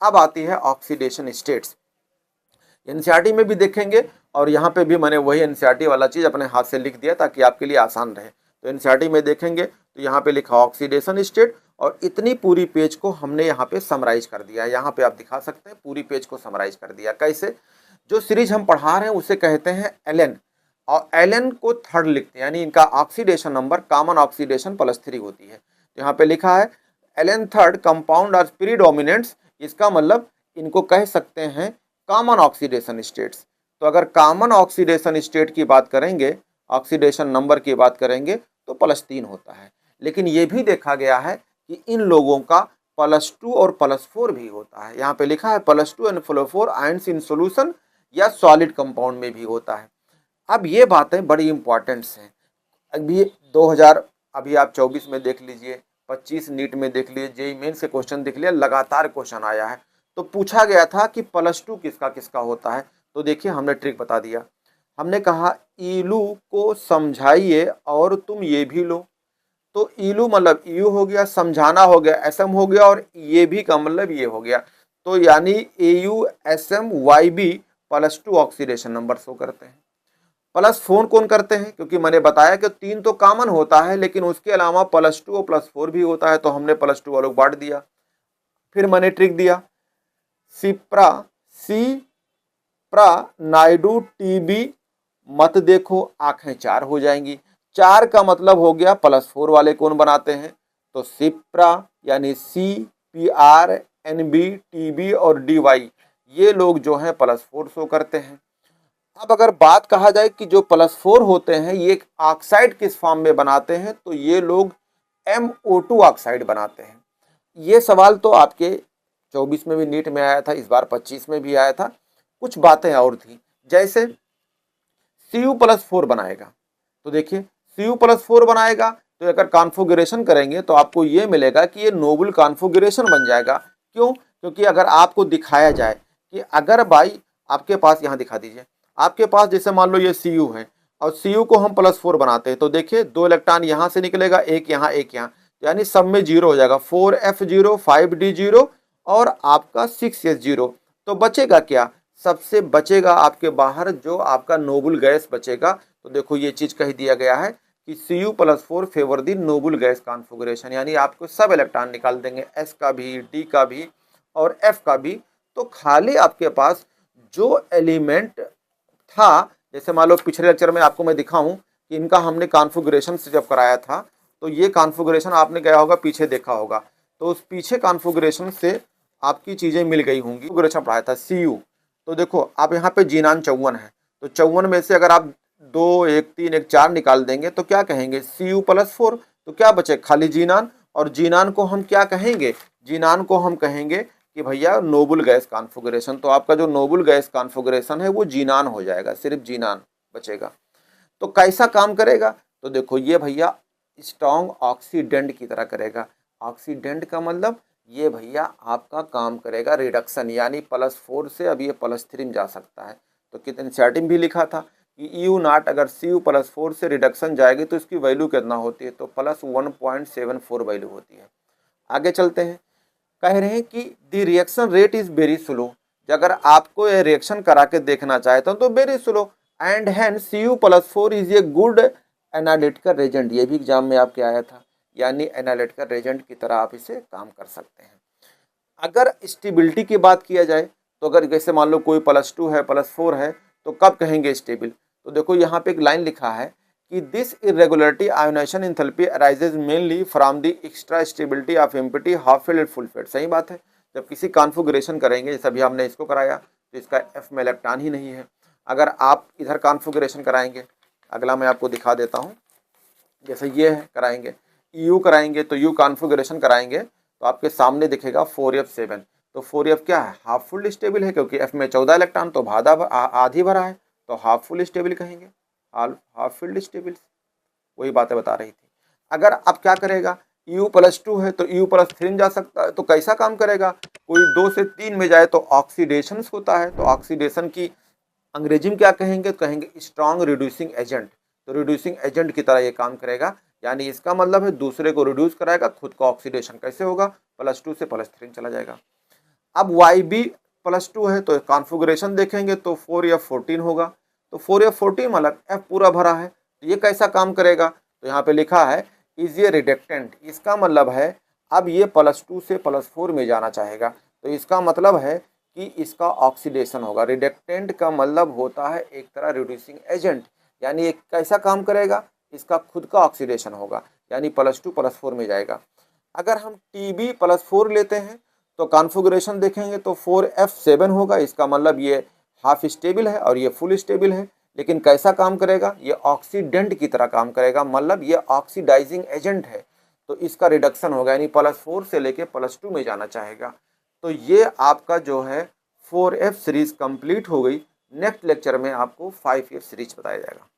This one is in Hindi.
अब आती है ऑक्सीडेशन स्टेट्स। एनसीईआरटी में भी देखेंगे और यहाँ पे भी मैंने वही एनसीईआरटी वाला चीज़ अपने हाथ से लिख दिया ताकि आपके लिए आसान रहे। तो एनसीईआरटी में देखेंगे तो यहाँ पे लिखा ऑक्सीडेशन स्टेट और इतनी पूरी पेज को हमने यहाँ पे समराइज कर दिया है। यहाँ पे आप दिखा सकते हैं पूरी पेज को समराइज कर दिया। कैसे? जो सीरीज हम पढ़ा रहे हैं उसे कहते हैं एलएन और एलएन को थर्ड लिखते हैं, यानी इनका ऑक्सीडेशन नंबर कॉमन ऑक्सीडेशन +3 होती है। तो यहाँ पे लिखा है एलएन थर्ड कंपाउंड आर प्रीडोमिनेंट्स, इसका मतलब इनको कह सकते हैं कॉमन ऑक्सीडेशन स्टेट्स। तो अगर कॉमन ऑक्सीडेशन स्टेट की बात करेंगे, ऑक्सीडेशन नंबर की बात करेंगे तो +3 होता है। लेकिन ये भी देखा गया है कि इन लोगों का +2 और +4 भी होता है। यहाँ पे लिखा है +2 एंड +4 आयंस इन सॉल्यूशन या सॉलिड कंपाउंड में भी होता है। अब ये बातें बड़ी इंपॉर्टेंट्स हैं। अभी 2000 अभी आप 24 में देख लीजिए, 25 नीट में देख लीजिए, जेईई मेंस के क्वेश्चन देख लिए, लगातार क्वेश्चन आया है। तो पूछा गया था कि +2 किसका किसका होता है। तो देखिए हमने ट्रिक बता दिया। हमने कहा ईलू को समझाइए और तुम ये भी लो। तो ईलू मतलब यू हो गया, समझाना हो गया एसएम हो गया, और ये भी का मतलब ये हो गया। तो यानी AuSMYB +2 ऑक्सीडेशन नंबर शो करते हैं। +4 कौन करते हैं? क्योंकि मैंने बताया कि 3 तो कॉमन होता है लेकिन उसके अलावा +2 और +4 भी होता है, तो हमने +2 वालों को बांट दिया। फिर मैंने ट्रिक दिया सिप्रा नायडू टीबी मत देखो, आंखें 4 हो जाएंगी। 4 का मतलब हो गया +4 वाले कौन बनाते हैं? तो सिप्रा यानी CPR NB TB और DY, ये लोग जो हैं +4 शो करते हैं। अब अगर बात कहा जाए कि जो +4 होते हैं ये ऑक्साइड किस फॉर्म में बनाते हैं, तो ये लोग MO2 ऑक्साइड बनाते हैं। ये सवाल तो आपके 24 में भी नीट में आया था, इस बार 25 में भी आया था। कुछ बातें और थी, जैसे Cu+4 बनाएगा। तो देखिए Cu+4 बनाएगा तो अगर कॉन्फ़िगरेशन करेंगे तो आपको ये मिलेगा कि ये नोबल कॉन्फ़िगरेशन बन जाएगा। क्यों? क्योंकि अगर आपको दिखाया जाए कि अगर भाई आपके पास, यहाँ दिखा दीजिए, आपके पास जैसे मान लो ये Cu है और Cu को हम +4 बनाते हैं, तो देखिए 2 इलेक्ट्रॉन यहाँ से निकलेगा, एक यहाँ एक यहाँ, यानी सब में 0 हो जाएगा। 4F0 5D0 और आपका 6S0। तो बचेगा क्या? सबसे बचेगा आपके बाहर जो आपका नोबल गैस बचेगा। तो देखो ये चीज कह दिया गया है कि Cu+4 फेवर दी नोबल गैस कॉन्फ़िगरेशन, यानी आपको सब इलेक्ट्रॉन निकाल देंगे, S का भी, D का भी और F का भी। तो खाली आपके पास जो एलिमेंट था, जैसे मान लो पिछले लेक्चर में आपको मैं दिखाऊं कि इनका हमने कॉन्फ़िगरेशन से जब कराया था, तो ये कॉन्फ़िगरेशन आपने गया होगा पीछे देखा होगा, तो उस पीछे कॉन्फ़िगरेशन से आपकी चीजें मिल गई होंगी। कॉन्फ़िगरेशन पढ़ाया था Cu। तो देखो आप यहाँ पे जीनान 54 है, तो 54 में से अगर आप 2 1 3 1 4 निकाल देंगे तो क्या कहेंगे? Cu+4। तो क्या बचे? खाली जीनान। और जीनान को हम क्या कहेंगे? जीनान को हम कहेंगे कि भैया नोबल गैस कॉन्फ़िगरेशन। तो आपका जो नोबल गैस कॉन्फ़िगरेशन है वो जीनान हो जाएगा, सिर्फ जीनान बचेगा। तो कैसा काम करेगा? तो देखो ये भैया स्ट्रॉन्ग ऑक्सीडेंट की तरह करेगा। ऑक्सीडेंट का मतलब ये भैया आपका काम करेगा रिडक्शन, यानी +4 से अब ये +3 में जा सकता है। तो कितने एनसीईआरटी में भी लिखा था कि EU0 अगर Cu+4 से रिडक्शन जाएगी तो इसकी वैल्यू कितना होती है? तो +1.74 वैल्यू होती है। आगे चलते हैं, कह रहे हैं कि the reaction rate is very slow. अगर आपको ये रिएक्शन करा के देखना चाहते हो तो very slow, and hence Cu+4 is a good analytical reagent. ये भी एग्जाम में आपके आया था, यानी एनालिटिकल रेजेंट की तरह आप इसे काम कर सकते हैं। अगर स्टेबिलिटी की बात किया जाए तो अगर जैसे मान लो कोई +2 है, +4 है, तो कब कहेंगे स्टेबल? तो देखो यहाँ पे एक लाइन लिखा है कि this irregularity ionisation enthalpy arises mainly from the extra stability of empty half field and full field. सही बात है। जब किसी कॉन्फ़िगरेशन करेंगे, जैसे अभी हमने इसको कराया तो इसका F में इलेक्ट्रॉन ही नहीं है। अगर आप इधर कॉन्फ़िगरेशन कराएंगे, अगला मैं आपको दिखा देता हूँ, जैसे ये है कराएंगे, EU कराएंगे तो U कॉन्फ़िगरेशन कराएंगे तो आपके सामने दिखेगा 4F7। तो 4F क्या है? हाफ फुल स्टेबल है, क्योंकि F में 14 इलेक्ट्रॉन तो आधी भरा है, तो हाफ फुल स्टेबल कहेंगे, हाफ फील्ड स्टेबल। वही बातें बता रही थी। अगर अब क्या करेगा? U+2 है तो U+3 जा सकता है। तो कैसा काम करेगा? कोई 2 से 3 में जाए तो ऑक्सीडेशन होता है। तो ऑक्सीडेशन की अंग्रेजी में क्या कहेंगे? तो कहेंगे स्ट्रॉन्ग रिड्यूसिंग एजेंट। तो रिड्यूसिंग एजेंट की तरह ये काम करेगा, यानी इसका मतलब है दूसरे को रिड्यूस कराएगा, खुद का ऑक्सीडेशन कैसे होगा? +2 से +3 चला जाएगा। अब YB+2 है तो कॉन्फ़िगरेशन देखेंगे तो 4F14 होगा, तो 4F14 मतलब F पूरा भरा है, तो ये कैसा काम करेगा, तो यहाँ पे लिखा है इज ए रिडक्टेंट, इसका मतलब है अब ये +2 से +4 में जाना चाहेगा, तो इसका मतलब है कि इसका ऑक्सीडेशन होगा। रिडक्टेंट का मतलब होता है एक तरह रिड्यूसिंग एजेंट, यानी एक कैसा काम करेगा, इसका खुद का ऑक्सीडेशन होगा, यानी +2 +4 में जाएगा। अगर हम TB+4 लेते हैं तो कॉन्फ़िगरेशन देखेंगे तो 4F7 होगा, इसका मतलब ये हाफ स्टेबल है और ये फुल स्टेबल है, लेकिन कैसा काम करेगा, ये ऑक्सीडेंट की तरह काम करेगा, मतलब ये ऑक्सीडाइजिंग एजेंट है, तो इसका रिडक्शन होगा, यानी +4 से लेके +2 में जाना चाहेगा। तो ये आपका जो है 4F सीरीज कंप्लीट हो गई। नेक्स्ट लेक्चर में आपको 5F सीरीज बताया जाएगा।